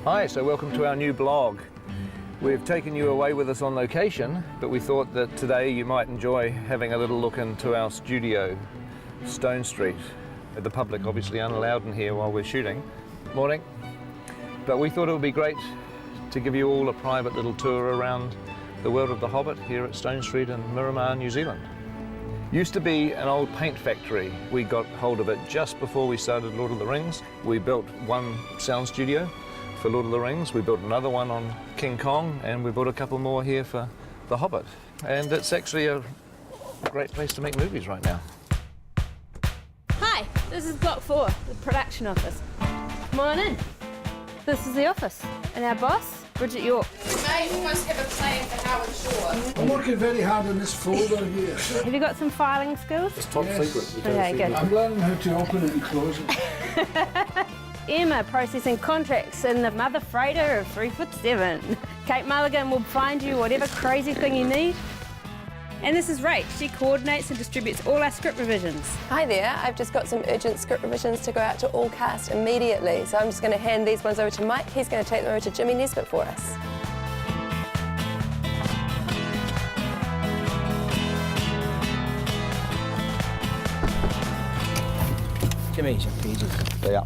Hi, so welcome to our new blog. We've taken you away with us on location, but we thought that today you might enjoy having a little look into our studio, Stone Street. The public obviously unallowed in here while we're shooting. Morning. But we thought it would be great to give you all a private little tour around the world of the Hobbit here at Stone Street in Miramar, New Zealand. Used to be an old paint factory. We got hold of it just before we started Lord of the Rings. We built one sound studio for Lord of the Rings. We built another one on King Kong, and we built a couple more here for The Hobbit. And it's actually a great place to make movies right now. Hi, this is Block 4, the production office. Come on in. This is the office. And our boss, Bridget York. We may almost have a plan for Howard Shore. I'm working very hard on this folder here. Have you got some filing skills? It's top secret. Okay, good. I'm learning how to open it and close it. Emma processing contracts in the mother freighter of 3'7". Kate Mulligan will find you whatever crazy thing you need. And this is Rach. She coordinates and distributes all our script revisions. Hi there, I've just got some urgent script revisions to go out to all cast immediately. So I'm just going to hand these ones over to Mike. He's going to take them over to Jimmy Nesbitt for us. Jimmy's your pages. Yeah,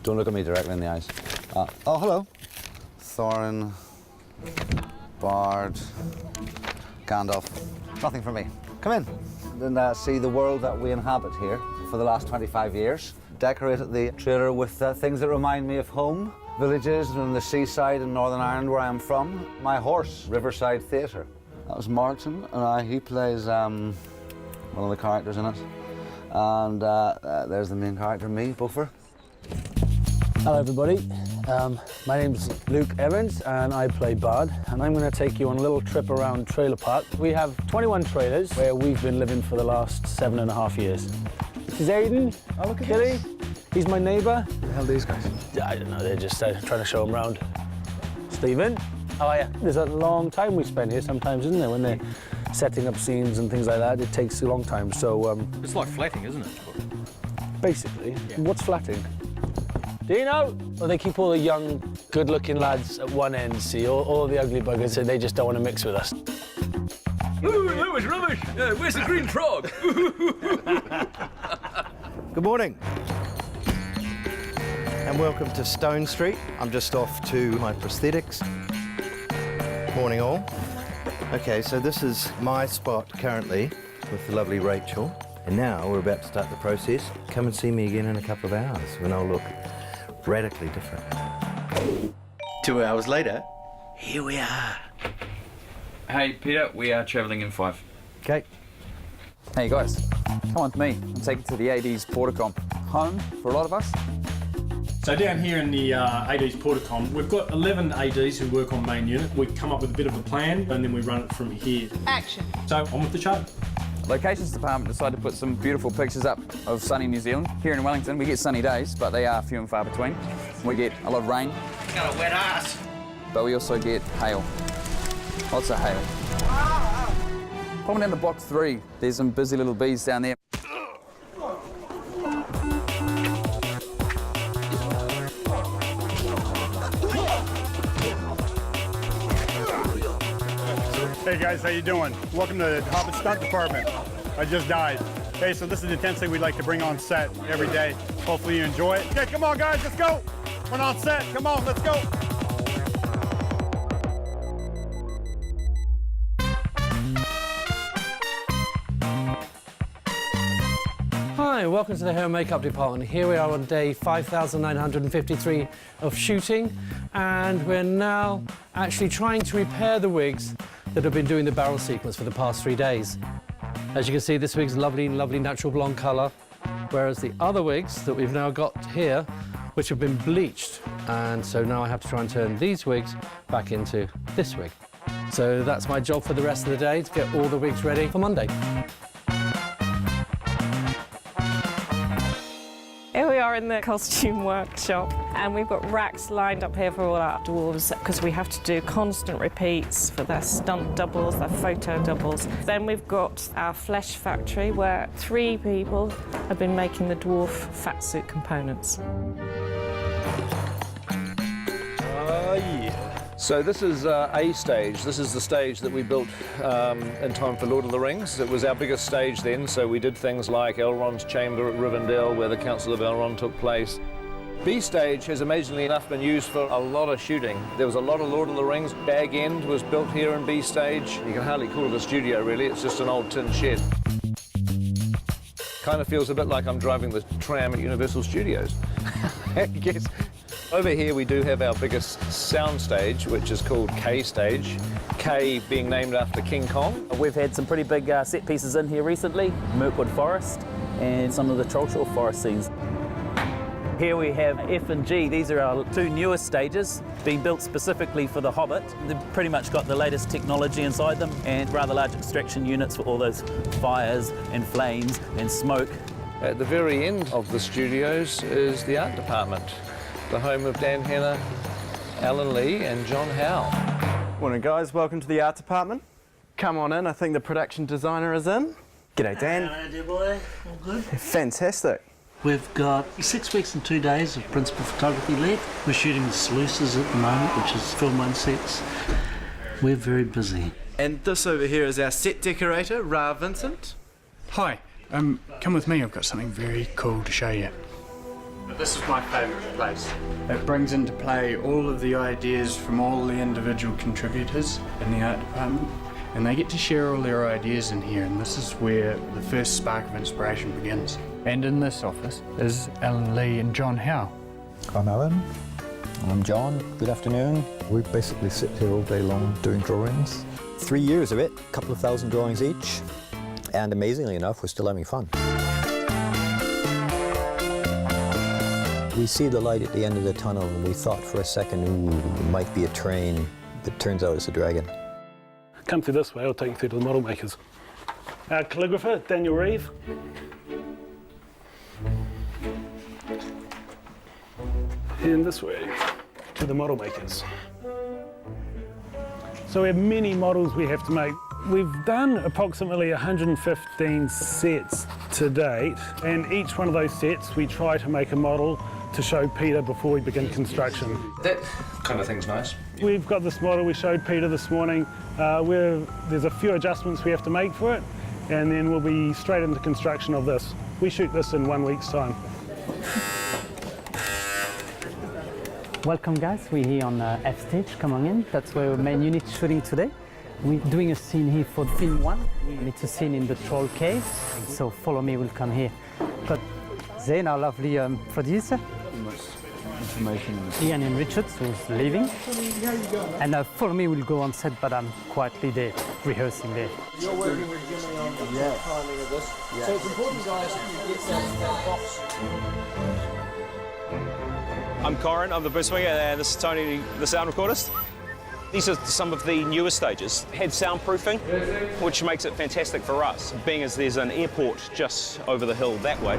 don't look at me directly in the eyes. Oh, hello. Thorin, Bard, Gandalf. Nothing for me. Come in and see the world that we inhabit here for the last 25 years. Decorated the trailer with things that remind me of home. Villages and the seaside in Northern Ireland where I'm from. My horse, Riverside Theatre. That was Martin, and he plays one of the characters in it. And there's the main character, me, Beaufort. Hello, everybody. My name's Luke Evans, and I play Bard. And I'm going to take you on a little trip around Trailer Park. We have 21 trailers where we've been living for the last 7.5 years. This is Aiden. Oh, look at Killy. this. He's my neighbour. Who the hell are these guys? I don't know, they're just trying to show them around. Stephen, how are you? There's a long time we spend here sometimes, isn't there, when they're setting up scenes and things like that. It takes a long time, so... It's like flatting, isn't it? Basically. Yeah. What's flatting? Dino? Well, they keep all the young, good-looking lads at one end, see, all the ugly buggers, and they just don't want to mix with us. Ooh, that was rubbish! Where's the green frog? Good morning. And welcome to Stone Street. I'm just off to my prosthetics. Morning all. Okay, so this is my spot currently with the lovely Rachel. And now we're about to start the process. Come and see me again in a couple of hours when I'll look radically different. 2 hours later, here we are. Hey, Peter, we are travelling in 5. Okay. Hey guys, come on with me and take you to the 80s Porticom. Home for a lot of us. So down here in the ADs Porticom, we've got 11 ADs who work on main unit. We come up with a bit of a plan and then we run it from here. Action. So on with the show. Locations department decided to put some beautiful pictures up of sunny New Zealand. Here in Wellington, we get sunny days, but they are few and far between. We get a lot of rain. Got a wet ass. But we also get hail. Lots of hail. Coming down to block 3, there's some busy little bees down there. Hey guys, how you doing? Welcome to the Hobbit Stunt Department. I just died. Hey, so this is the intensity we'd like to bring on set every day. Hopefully you enjoy it. Okay, come on guys, let's go. We're on set, come on, let's go. Hi, welcome to the hair and makeup department. Here we are on day 5,953 of shooting, and we're now actually trying to repair the wigs that have been doing the barrel sequence for the past 3 days. As you can see, this wig's lovely natural blonde colour, whereas the other wigs that we've now got here, which have been bleached, and so now I have to try and turn these wigs back into this wig. So that's my job for the rest of the day, to get all the wigs ready for Monday. Here we are in the costume workshop, and we've got racks lined up here for all our dwarves because we have to do constant repeats for their stunt doubles, their photo doubles. Then we've got our flesh factory where 3 people have been making the dwarf fat suit components. So this is A stage. This is the stage that we built in time for Lord of the Rings. It was our biggest stage then, so we did things like Elrond's chamber at Rivendell, where the Council of Elrond took place. B stage has amazingly enough been used for a lot of shooting. There was a lot of Lord of the Rings. Bag End was built here in B stage. You can hardly call it a studio really, it's just an old tin shed. Kind of feels a bit like I'm driving the tram at Universal Studios. I guess. Over here we do have our biggest sound stage, which is called K stage. K being named after King Kong. We've had some pretty big set pieces in here recently, Mirkwood Forest and some of the Trollshaw Forest scenes. Here we have F and G. These are our two newest stages, being built specifically for The Hobbit. They've pretty much got the latest technology inside them and rather large extraction units for all those fires and flames and smoke. At the very end of the studios is the art department, the home of Dan Henner, Alan Lee and John Howe. Morning guys, welcome to the art department. Come on in, I think the production designer is in. G'day Dan. Hello dear boy, all good? Fantastic. We've got 6 weeks and 2 days of principal photography left. We're shooting the sluices at the moment, which is film 1 sets. We're very busy. And this over here is our set decorator, Ra Vincent. Hi, come with me, I've got something very cool to show you. This is my favourite place. It brings into play all of the ideas from all the individual contributors in the art department, and they get to share all their ideas in here, and this is where the first spark of inspiration begins. And in this office is Alan Lee and John Howe. I'm Alan. I'm John. Good afternoon. We basically sit here all day long doing drawings. 3 years of it, a couple of thousand drawings each, and amazingly enough, we're still having fun. We see the light at the end of the tunnel, and we thought for a second, ooh, it might be a train, but it turns out it's a dragon. Come through this way, I'll take you through to the model makers. Our calligrapher, Daniel Reeve. And this way to the model makers. So we have many models we have to make. We've done approximately 115 sets to date, and each one of those sets we try to make a model to show Peter before we begin construction. That kind of thing's nice. We've got this model we showed Peter this morning, where there's a few adjustments we have to make for it, and then we'll be straight into construction of this. We shoot this in 1 week's time. Welcome guys, we're here on F stage, come on in. That's where our main unit is shooting today. We're doing a scene here for film 1, and it's a scene in the troll cave, so follow me, we'll come here. But Zane, our lovely producer, Ian and Richards, who's leaving. And follow me, we'll go on set, but I'm quietly there, rehearsing there. You're working with Jimmy on the timing of this. Yeah. So it's important, guys, that you get that box. I'm Corin, I'm the booth swinger, and this is Tony, the sound recordist. These are some of the newer stages. Had soundproofing, which makes it fantastic for us, being as there's an airport just over the hill that way.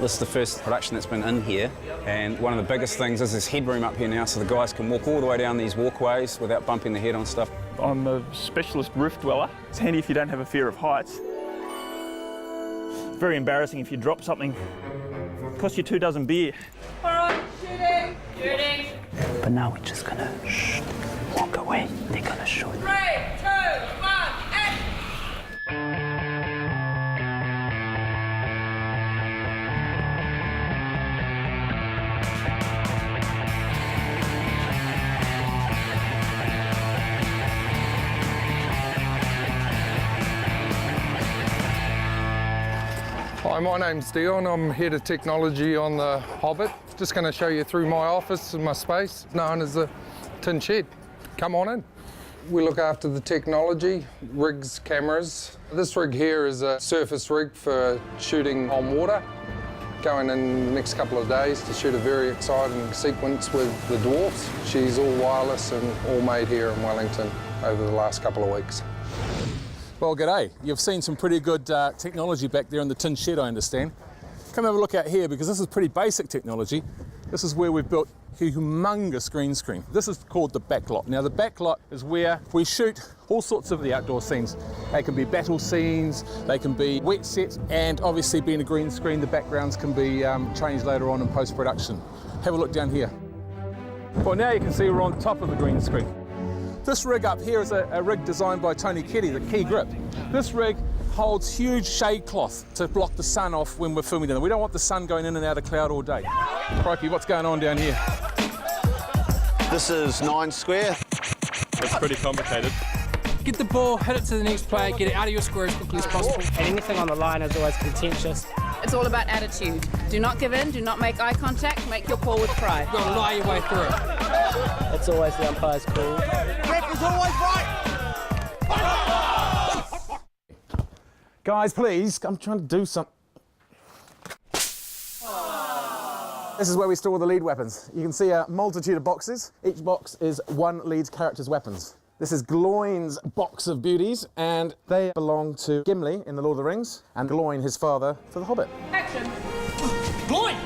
This is the first production that's been in here, and one of the biggest things is this headroom up here now, so the guys can walk all the way down these walkways without bumping their head on stuff. I'm a specialist roof dweller. It's handy if you don't have a fear of heights. It's very embarrassing if you drop something. It costs you 2 dozen beer. All right, shooting. Shooting. But now we're just gonna walk away, they're gonna shoot. 3, 2, 1, action! Hi, my name's Dion. I'm head of technology on the Hobbit. Just going to show you through my office and my space, known as the Tin Shed. Come on in. We look after the technology, rigs, cameras. This rig here is a surface rig for shooting on water. Going in the next couple of days to shoot a very exciting sequence with the dwarfs. She's all wireless and all made here in Wellington over the last couple of weeks. Well, g'day. You've seen some pretty good technology back there in the tin shed, I understand. Come have a look out here, because this is pretty basic technology. This is where we've built a humongous green screen. This is called the backlot. Now, the backlot is where we shoot all sorts of the outdoor scenes. They can be battle scenes, they can be wet sets, and obviously being a green screen, the backgrounds can be changed later on in post-production. Have a look down here. Well, now you can see we're on top of the green screen. This rig up here is a rig designed by Tony Keddy, the Key Grip. This rig holds huge shade cloth to block the sun off when we're filming down there. We don't want the sun going in and out of cloud all day. Crikey, what's going on down here? This is 9 square. It's pretty complicated. Get the ball, hit it to the next player, get it out of your square as quickly as possible. And anything on the line is always contentious. It's all about attitude. Do not give in, do not make eye contact, make your call with pride. You've got to lie your way through it. It's always the umpire's call. Ref is always right. Guys, please, I'm trying to do something. This is where we store the lead weapons. You can see a multitude of boxes. Each box is one lead character's weapons. This is Gloin's box of beauties, and they belong to Gimli in The Lord of the Rings, and Gloin, his father, for The Hobbit. Action! Gloin!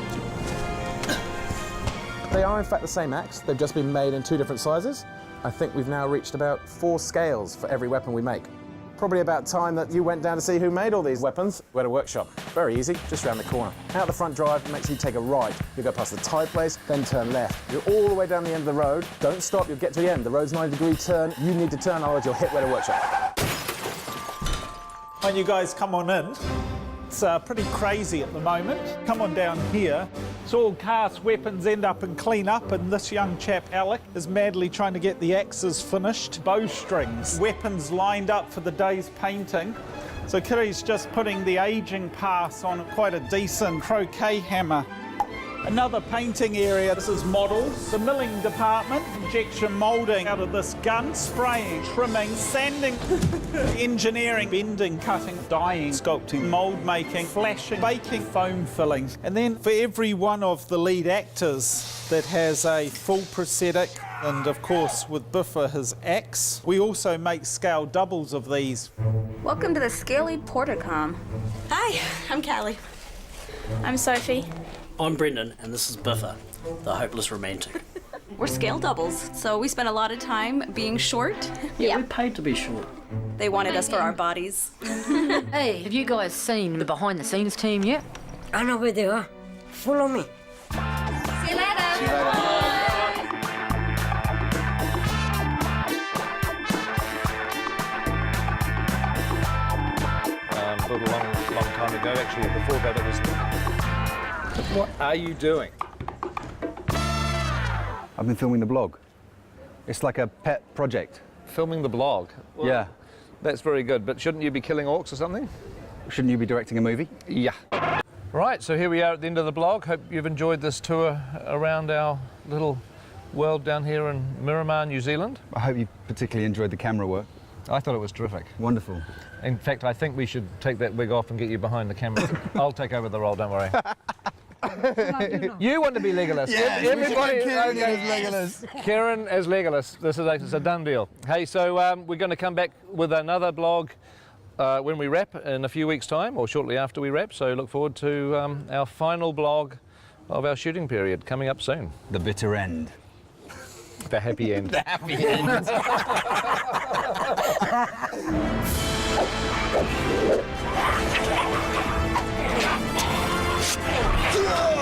They are in fact the same axe, they've just been made in 2 different sizes. I think we've now reached about 4 scales for every weapon we make. Probably about time that you went down to see who made all these weapons. We're at a workshop. Very easy, just around the corner. Out the front drive, make sure you take a right. You go past the tie place, then turn left. You're all the way down the end of the road. Don't stop, you'll get to the end. The road's 90-degree turn. You need to turn, otherwise you'll hit Weta Workshop. When you guys come on in, it's pretty crazy at the moment. Come on down here. It's all cast weapons end up in clean up, and this young chap, Alec, is madly trying to get the axes finished. Bowstrings, weapons lined up for the day's painting. So Kiri's just putting the aging pass on quite a decent croquet hammer. Another painting area, this is models. The milling department, injection moulding out of this gun, spraying, trimming, sanding, engineering, bending, cutting, dyeing, sculpting, mould making, flashing, baking, foam filling. And then for every one of the lead actors that has a full prosthetic, and of course with Biffa his axe, we also make scale doubles of these. Welcome to the Scaly Portacom. Hi, I'm Callie. I'm Sophie. I'm Brendan, and this is Biffa, the hopeless romantic. We're scale doubles, so we spent a lot of time being short. Yeah, we paid to be short. They wanted us for our bodies. Hey, have you guys seen the behind-the-scenes team yet? I know where they are. Follow me. See you later. A long time ago, actually, before that it was... What are you doing? I've been filming the blog. It's like a pet project. Filming the blog? Well, yeah. That's very good, but shouldn't you be killing orcs or something? Shouldn't you be directing a movie? Yeah. Right, so here we are at the end of the blog. Hope you've enjoyed this tour around our little world down here in Miramar, New Zealand. I hope you particularly enjoyed the camera work. I thought it was terrific. Wonderful. In fact, I think we should take that wig off and get you behind the camera. I'll take over the role, don't worry. You want to be Legolas. Yes, everybody. Kieran as Legolas. Kieran as Legolas. This is a done deal. Hey, so we're going to come back with another blog when we wrap in a few weeks' time, or shortly after we wrap. So look forward to our final blog of our shooting period coming up soon. The bitter end. The happy end. The happy end. Yeah!